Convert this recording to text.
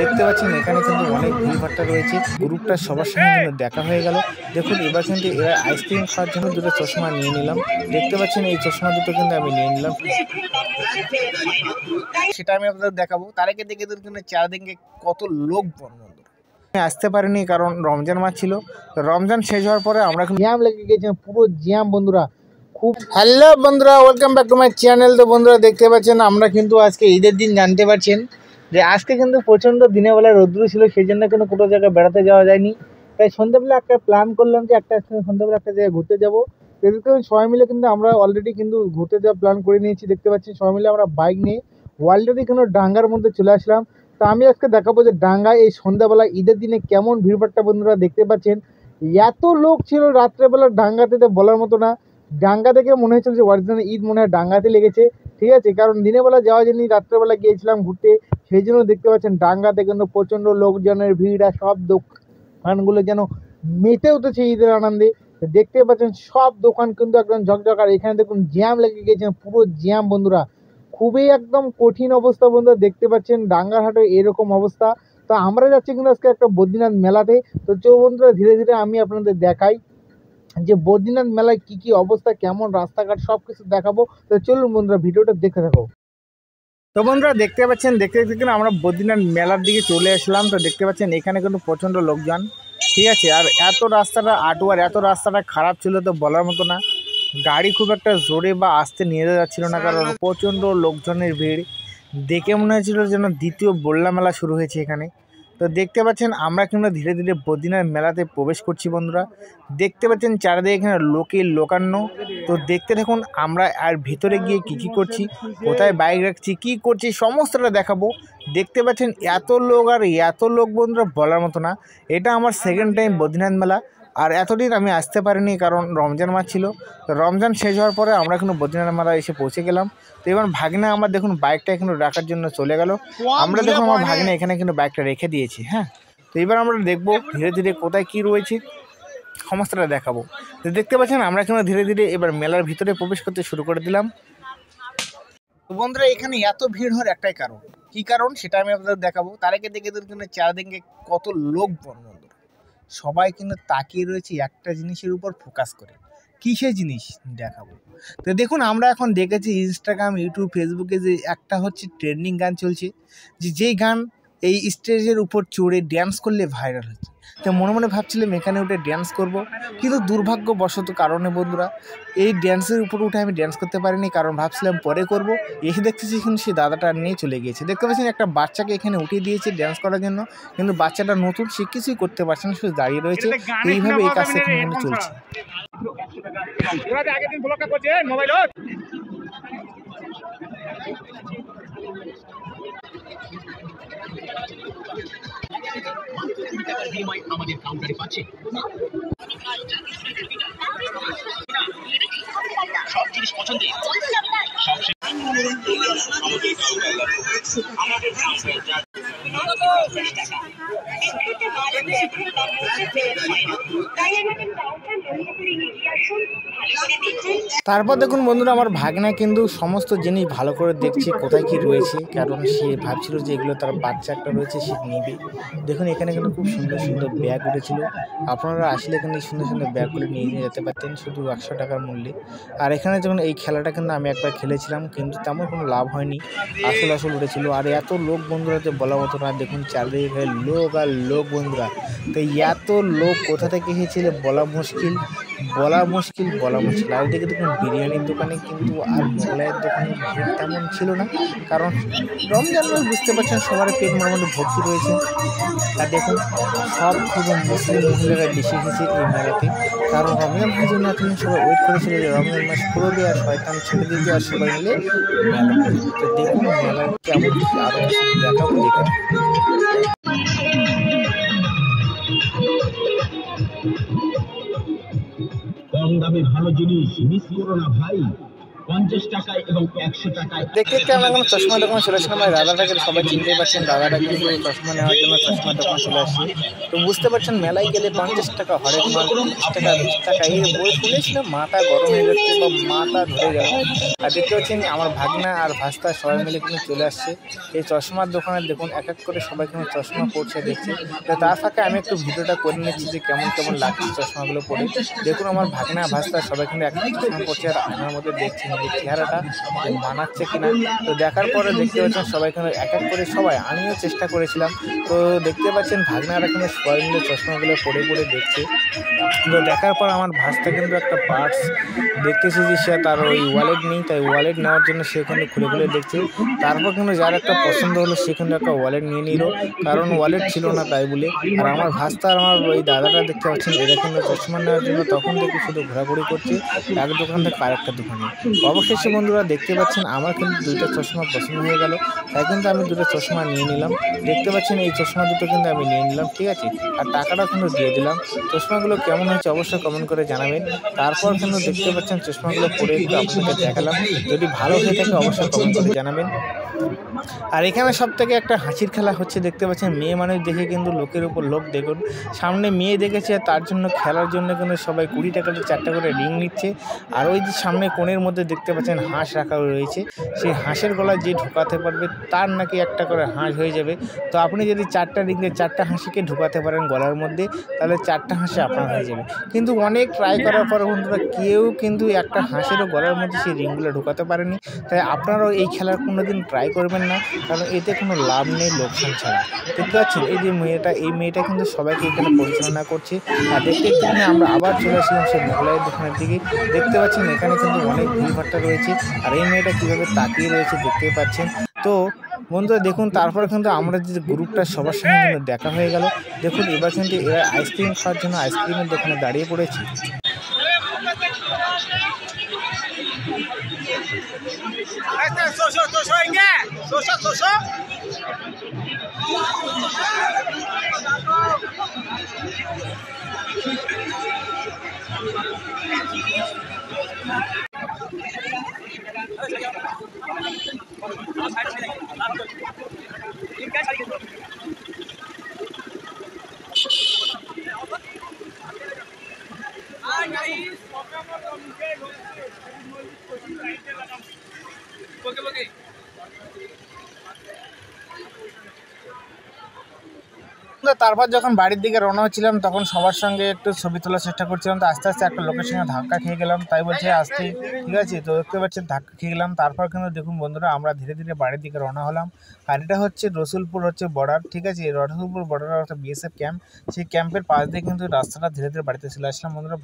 দেখতে পাচ্ছেন এখানে কিন্তু অনেক ভিড়ভাট্টা রয়েছে। গ্রুপটা সবার সঙ্গে কিন্তু দেখা হয়ে গেল। দেখুন এবার কিন্তু এবার আইসক্রিম খাওয়ার জন্য দুটো চশমা নিয়ে নিলাম। দেখতে পাচ্ছেন এই চশমা দুটো কিন্তু আমি নিয়ে নিলাম, সেটা আমি আপনাদের দেখাবো। তার আগে দেখে কিন্তু চারদিকে কত লোক আসতে পারিনি কারণ রমজান মাস ছিল। রমজান শেষ হওয়ার পরে আমরা জ্যাম লেগে গেছে, পুরো জ্যাম বন্ধুরা। খুব হ্যালো বন্ধুরা, welcome back to my channel. তো বন্ধুরা দেখতে পাচ্ছেন আমরা কিন্তু আজকে ঈদের দিন জানতে পারছেন যে আজকে কিন্তু প্রচণ্ড দিনের বেলা রোদ্দুর ছিল, সেই জন্য কিন্তু কোনো জায়গায় বেড়াতে যাওয়া যায়নি। তাই সন্ধ্যাবেলা একটা প্ল্যান করলাম যে সন্ধ্যাবেলা একটা জায়গায় ঘুরতে যাবো। এদিকে সবাই মিলে কিন্তু আমরা অলরেডি কিন্তু ঘুরতে যাওয়ার প্ল্যান করে নিয়েছি। দেখতে পাচ্ছি সবাই মিলে আমরা বাইক নিয়ে অলরেডি কিন্তু ডাঙ্গার মধ্যে চলে আসলাম। তো আমি আজকে দেখাবো যে ডাঙ্গায় এই সন্ধ্যাবেলা ঈদের দিনে কেমন ভিড়ভাট্টা বন্ধুরা দেখতে পাচ্ছেন। এত লোক ছিল রাত্রেবেলা ডাঙ্গাতে বলার মতো না। ডাঙ্গা দেখে মনে হচ্ছিল যে অরিজিনাল ঈদ মনে হয় ডাঙ্গাতে লেগেছে, ঠিক আছে। কারণ দিনের বেলা যাওয়া যায়নি, রাত্রেবেলা গিয়েছিলাম ঘুরতে, সেই জন্য দেখতে পাচ্ছেন ডাঙ্গাতে কিন্তু প্রচণ্ড লোকজনের ভিড় আর সব দোকানগুলো যেন মেতে উঠেছে ঈদের আনন্দে। দেখতে পাচ্ছেন সব দোকান কিন্তু একদম ঝকঝক। আর এখানে দেখুন জ্যাম লেগে গেছে, পুরো জ্যাম বন্ধুরা। খুবই একদম কঠিন অবস্থা বন্ধুরা, দেখতে পাচ্ছেন ডাঙ্গারহাটে এরকম অবস্থা। তো আমরা যাচ্ছি কিন্তু আজকে একটা বদ্রীনাথ মেলাতে। তো চলো বন্ধুরা ধীরে ধীরে আমি আপনাদের দেখাই যে বদ্রীনাথ মেলায় কি কি অবস্থা, কেমন রাস্তাঘাট সব কিছু দেখাবো। তো চলুন বন্ধুরা ভিডিওটা দেখতে থাকো। তো বন্ধুরা দেখতে পাচ্ছেন দেখতে দেখতে কিন্তু আমরা বদ্রীনাথ মেলার দিকে চলে আসলাম। তো দেখতে পাচ্ছেন এখানে কিন্তু প্রচণ্ড লোকজন, ঠিক আছে। আর এত রাস্তাটা আর এত রাস্তাটা খারাপ ছিল তো বলার মতো না। গাড়ি খুব একটা জোরে বা আস্তে নিয়ে যাচ্ছিল না, কারণ প্রচণ্ড লোকজনের ভিড়। দেখে মনে হয়েছিল যেন দ্বিতীয় বল্লা মেলা শুরু হয়েছে এখানে। তো দেখতে পাচ্ছেন আমরা কিন্তু ধীরে ধীরে বদ্রীনাথ মেলাতে প্রবেশ করছি বন্ধুরা। দেখতে পাচ্ছেন চারিদিকে এখানে লোকান্য। তো দেখতে থাকুন আমরা আর ভিতরে গিয়ে কি করছি, কোথায় বাইক রাখছি, কি করছি, সমস্তটা দেখাবো। দেখতে পাচ্ছেন এত লোক আর এত লোক বন্ধুরা বলার মতো না। এটা আমার সেকেন্ড টাইম বদ্রীনাথ মেলা। আর এতদিন আমি আসতে পারিনি কারণ রমজান মাস ছিল। তো রমজান শেষ হওয়ার পরে আমরা কিন্তু বদ্রীনাথ মেলা এসে পৌঁছে গেলাম। তো এবার ভাগনা আমার দেখুন বাইকটা এখানে রাখার জন্য চলে গেল। আমরা দেখুন আমার ভাগনা এখানে কিন্তু বাইকটা রেখে দিয়েছি। হ্যাঁ, তো এবার আমরা দেখবো ধীরে ধীরে কোথায় কি রয়েছে, সমস্তটা দেখাবো। তো দেখতে পাচ্ছেন আমরা কিন্তু ধীরে ধীরে এবার মেলার ভিতরে প্রবেশ করতে শুরু করে দিলাম। তো বন্ধুরা এখানে এত ভিড় হওয়ার একটাই কারণ, কি কারণ সেটা আমি আপনাদের দেখাবো। তার আগে দেখে কিন্তু চারদিকে কত লোক বন্ধুরা, সবাই কিন্তু তাকিয়ে রয়েছে একটা জিনিসের উপর ফোকাস করে। কিসের জিনিস দেখাবো। তো দেখুন আমরা এখন দেখেছি ইনস্টাগ্রাম, ইউটিউব, ফেসবুকে যে একটা হচ্ছে ট্রেন্ডিং গান চলছে, যেই গান এই স্টেজের উপর চড়ে ড্যান্স করলে ভাইরাল হচ্ছে। তো মনে মনে ভাবছিলাম এখানে উঠে ড্যান্স করব, কিন্তু দুর্ভাগ্যবশত কারণে বন্ধুরা এই ড্যান্সের উপর উঠে আমি ড্যান্স করতে পারিনি, কারণ ভাবছিলাম পরে করব। এসে দেখতেছি কিন্তু সেই দাদাটা নিয়ে চলে গিয়েছে। দেখতে পাচ্ছেন একটা বাচ্চাকে এখানে উঠিয়ে দিয়েছে ড্যান্স করার জন্য, কিন্তু বাচ্চাটা নতুন, সে কিছুই করতে পারছে না, শুধু দাঁড়িয়ে রয়েছে। এইভাবে এই কাজটা এখানে চলছে। আমাদের কাউন্টারে পাচ্ছে সব জিনিস পছন্দের তারপর দেখুন বন্ধুরা আমার ভাগনা কিন্তু সমস্ত জিনিস ভালো করে দেখছে কোথায় কি রয়েছে, কারণ সে ভাবছিল যে এগুলো তার বাচ্চা একটা রয়েছে সে নেবে। দেখুন এখানে কিন্তু খুব সুন্দর সুন্দর ব্যাগ উঠেছিল। আপনারা আসলে এখানে সুন্দর সুন্দর ব্যাগগুলো নিয়ে যেতে পারতেন শুধু 100 টাকার মূল্যে। আর এখানে যখন এই খেলাটা কিন্তু আমি একবার খেলেছিলাম, কিন্তু তেমন কোনো লাভ হয়নি, আসল উঠেছিল। আর এত লোক বন্ধুরা যে বলা মতো না। দেখুন চারিদিকে লোক আর লোক বন্ধুরা। তো এত লোক কোথা থেকে এসেছিল বলা মুশকিল। আর এদিকে দেখুন বিরিয়ানির দোকানে কিন্তু আর মোগলাইয়ের দোকানে ভিড় তেমন ছিল না, কারণ রমজান মাস বুঝতে পারছেন সবার পেট মোটামুটি ভর্তি রয়েছে। আর দেখুন সব খুব মুসলিম মহিলারা বেশি এসেছে এই মেলাতে, কারণ রমজান মাসের জন্য এখন সবাই ওয়েট করেছিল যে রমজান মাস পুরোবে আর শয়তান ছেড়ে দিবে আর সবাই মিলে মেলা। তো দেখুন মেলা কেমন আরো দেখাবো দেখে। কম দামে ভালো জিনিস মিস করো না ভাই। 50 টাকায় এবং 100 টাকায়। দেখতে দেখতে আমরা এখন চশমা দোকানে চলে আসলাম। আর দাদাটাকে সবাই চিনতেই পারছেন, দাদাটা কিন্তু চশমা নেওয়ার জন্য চশমা দোকানে চলে আসছে। তো বুঝতে পারছেন মেলায় গেলে 50 টাকা হরেক মাল, 30 টাকা 20 টাকা এই বই শুনেছিলাম মাথা গরম হয়ে যাচ্ছে বা মাথা ধরে যাবে। আর দেখতে পাচ্ছেন আমার ভাগনা আর ভাস্তা সবাই মিলে কিন্তু চলে আসছে এই চশমার দোকানে। দেখুন এক এক করে সবাই কিন্তু চশমা পড়ছে দেখছি। তো তার ফাঁকে আমি একটু ভিডিওটা করে নিচ্ছি যে কেমন কেমন লাগছে চশমাগুলো পরে। দেখুন আমার ভাগনা ভাস্তা সবাই কিন্তু এক এক চশমা পড়ছে আর আমার মধ্যে দেখছি নিজের চেহারাটা মানাচ্ছে কিনা। তো দেখার পরে দেখতে পাচ্ছেন সবাই কিন্তু এক এক করে সবাই, আমিও চেষ্টা করেছিলাম। তো দেখতে পাচ্ছেন ভাগনারা কিন্তু সবাই মিলে চশমাগুলো পরে পরে দেখছে। তো দেখার পর আমার ভাস্তা কিন্তু একটা পার্টস দেখতেছি যে সে তার ওই ওয়ালেট নেই, তাই ওয়ালেট নেওয়ার জন্য সে কিন্তু খুলে খুলে দেখছে। তারপর কিন্তু যার একটা পছন্দ হলো সে কিন্তু একটা ওয়ালেট নিয়ে নিল, কারণ ওয়ালেট ছিল না তাই বলে। আর আমার ভাস্তা আর আমার ওই দাদাটা দেখতে পাচ্ছেন এরা কিন্তু চশমা নেওয়ার জন্য তখন থেকে শুধু ঘোরাঘুরি করছে এক দোকান থেকে আরেকটা দোকানে। অবশেষে বন্ধুরা দেখতে পাচ্ছেন আমার কিন্তু দুইটা চশমা পছন্দ হয়ে গেল, তাই কিন্তু আমি দুটো চশমা নিয়ে নিলাম। দেখতে পাচ্ছেন এই চশমা দুটো কিন্তু আমি নিয়ে নিলাম, ঠিক আছে। আর টাকাটা কিন্তু দিয়ে দিলাম। চশমাগুলো কেমন হয়েছে অবশ্যই কমেন্ট করে জানাবেন। তারপর কিন্তু দেখতে পাচ্ছেন চশমাগুলো পরে একটু আপনাদের দেখালাম, যদি ভালো হয়ে থাকে অবশ্যই কমেন্ট করে জানাবেন। আর এখানে সব থেকে একটা হাসির খেলা হচ্ছে, দেখতে পাচ্ছেন মেয়ে মানুষ দেখে কিন্তু লোকের উপর লোক। দেখুন সামনে মেয়ে দেখেছে তার জন্য খেলার জন্য কিন্তু সবাই 20 টাকাতে 4টা করে রিং নিচ্ছে। আর ওই যে সামনে কোণের মধ্যে দেখতে পাচ্ছেন হাঁস রাখা রয়েছে, সেই হাঁসের গলায় যে ঢোকাতে পারবে তার নাকি একটা করে হাঁস হয়ে যাবে। তো আপনি যদি 4টা রিংয়ে 4টা হাঁসিকে ঢোকাতে পারেন গলার মধ্যে, তাহলে 4টা হাঁসি আপনার হয়ে যাবে। কিন্তু অনেক ট্রাই করার পর বন্ধুরা কেউ কিন্তু একটা হাঁসেরও গলার মধ্যে সেই রিংগুলো ঢোকাতে পারেনি। তাই আপনারাও এই খেলার কোনো দিন ট্রাই করবেন না, কারণ এতে কোনো লাভ নেই লোকসান ছাড়া। দেখতে পাচ্ছেন এই যে মেয়েটা, এই মেয়েটা কিন্তু সবাইকে এখানে পরিচালনা করছে। আর দেখতে দেখতে আমরা আবার চলে আসলাম সেই মোগলাইয়ের দোকানের দিকে। দেখতে পাচ্ছেন এখানে কিন্তু অনেক ভিড়ভাট্টা রয়েছে, আর এই মেয়েটা কীভাবে তাকিয়ে রয়েছে দেখতে পাচ্ছেন। তো বন্ধুরা দেখুন তারপরে কিন্তু আমরা যে গ্রুপটা সবার সঙ্গে কিন্তু দেখা হয়ে গেল। দেখুন এবার কিন্তু এরা আইসক্রিম খাওয়ার জন্য আইসক্রিমের দোকানে দাঁড়িয়ে পড়েছে। তারপর যখন বাড়ির দিকে রওনা হচ্ছিলাম তখন সবার সঙ্গে একটু ছবি তোলার চেষ্টা করছিলাম। তো আস্তে আস্তে একটা লোকের সঙ্গে ধাক্কা খেয়ে গেলাম, তাই বলছে আসতে, ঠিক আছে। তো দেখতে পাচ্ছেন ধাক্কা খেয়ে গেলাম। তারপর কিন্তু দেখুন বন্ধুরা আমরা ধীরে ধীরে বাড়ির দিকে রওনা হলাম। আর এটা হচ্ছে রসুলপুর বর্ডার, ঠিক আছে। রসুলপুর বর্ডার অর্থাৎ বিএসএফ ক্যাম্প, সেই ক্যাম্পের পাশ দিয়ে কিন্তু রাস্তাটা ধীরে ধীরে বাড়িতে চলে আসলাম বন্ধুরা।